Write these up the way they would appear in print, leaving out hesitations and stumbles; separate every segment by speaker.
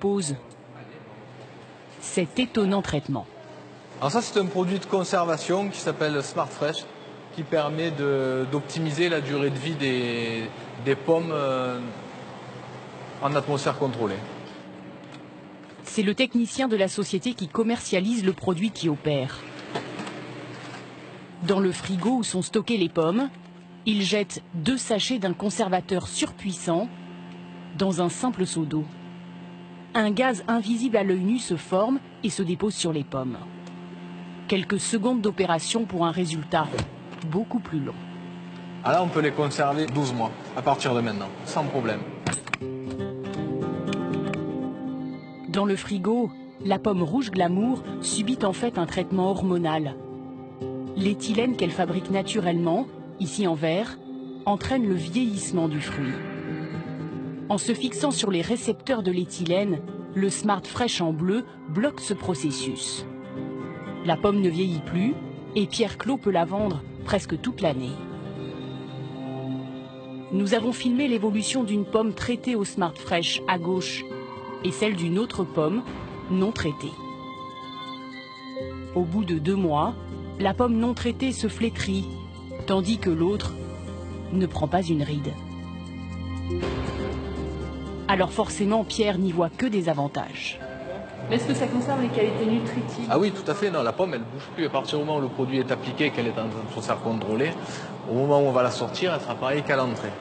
Speaker 1: impose cet étonnant traitement.
Speaker 2: Alors ça, c'est un produit de conservation qui s'appelle Smart Fresh, qui permet d'optimiser la durée de vie des pommes en atmosphère contrôlée.
Speaker 1: C'est le technicien de la société qui commercialise le produit qui opère. Dans le frigo où sont stockées les pommes, il jette 2 sachets d'un conservateur surpuissant dans un simple seau d'eau. Un gaz invisible à l'œil nu se forme et se dépose sur les pommes. Quelques secondes d'opération pour un résultat beaucoup plus long.
Speaker 2: Alors là, on peut les conserver 12 mois à partir de maintenant, sans problème.
Speaker 1: Dans le frigo, la pomme rouge glamour subit en fait un traitement hormonal. L'éthylène qu'elle fabrique naturellement, ici en verre, entraîne le vieillissement du fruit. En se fixant sur les récepteurs de l'éthylène, le Smart Fresh en bleu bloque ce processus. La pomme ne vieillit plus et Pierre Clos peut la vendre presque toute l'année. Nous avons filmé l'évolution d'une pomme traitée au Smart Fresh à gauche et celle d'une autre pomme non traitée. Au bout de 2 mois, la pomme non traitée se flétrit, tandis que l'autre ne prend pas une ride. Alors forcément, Pierre n'y voit que des avantages.
Speaker 3: Est-ce que ça conserve les qualités nutritives?
Speaker 2: Ah oui, tout à fait. Non, la pomme, elle ne bouge plus. À partir du moment où le produit est appliqué, qu'elle est en atmosphère contrôlée, au moment où on va la sortir, elle sera pareille qu'à l'entrée.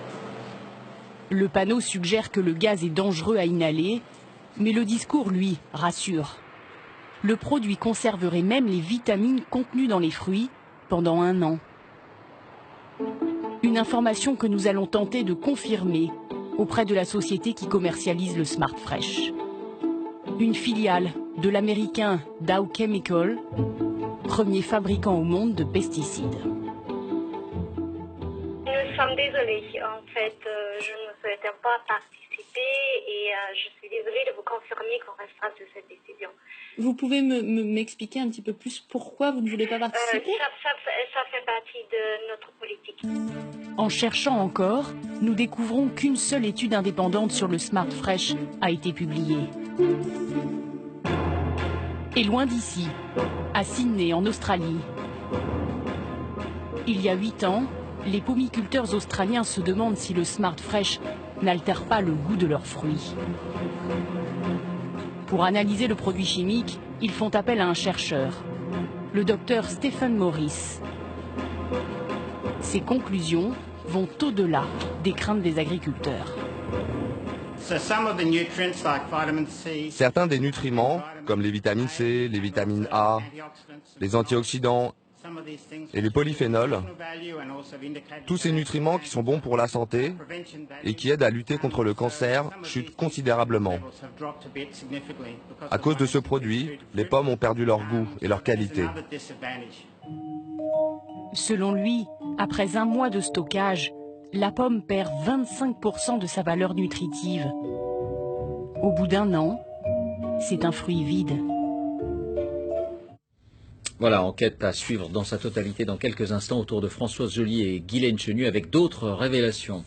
Speaker 1: Le panneau suggère que le gaz est dangereux à inhaler, mais le discours, lui, rassure. Le produit conserverait même les vitamines contenues dans les fruits pendant 1 an. Une information que nous allons tenter de confirmer auprès de la société qui commercialise le Smart Fresh. Une filiale de l'américain Dow Chemical, premier fabricant au monde de pesticides.
Speaker 4: Nous sommes désolés, en fait, je ne souhaitais pas participer et je suis désolée de vous confirmer qu'on restera sur cette décision.
Speaker 3: Vous pouvez m'expliquer un petit peu plus pourquoi vous ne voulez pas participer?
Speaker 4: Ça fait partie de notre politique.
Speaker 1: En cherchant encore, nous découvrons qu'une seule étude indépendante sur le Smart Fresh a été publiée. Et loin d'ici, à Sydney, en Australie. Il y a 8 ans, les pomiculteurs australiens se demandent si le Smart Fresh n'altère pas le goût de leurs fruits. Pour analyser le produit chimique, ils font appel à un chercheur, le docteur Stephen Morris. Ses conclusions vont au-delà des craintes des agriculteurs.
Speaker 5: Certains des nutriments, comme les vitamines C, les vitamines A, les antioxydants et les polyphénols, tous ces nutriments qui sont bons pour la santé et qui aident à lutter contre le cancer chutent considérablement. À cause de ce produit, les pommes ont perdu leur goût et leur qualité.
Speaker 1: Selon lui, après 1 mois de stockage, la pomme perd 25% de sa valeur nutritive. Au bout d'1 an, c'est un fruit vide.
Speaker 6: Voilà, enquête à suivre dans sa totalité dans quelques instants autour de Françoise Joly et Guylaine Chenu avec d'autres révélations.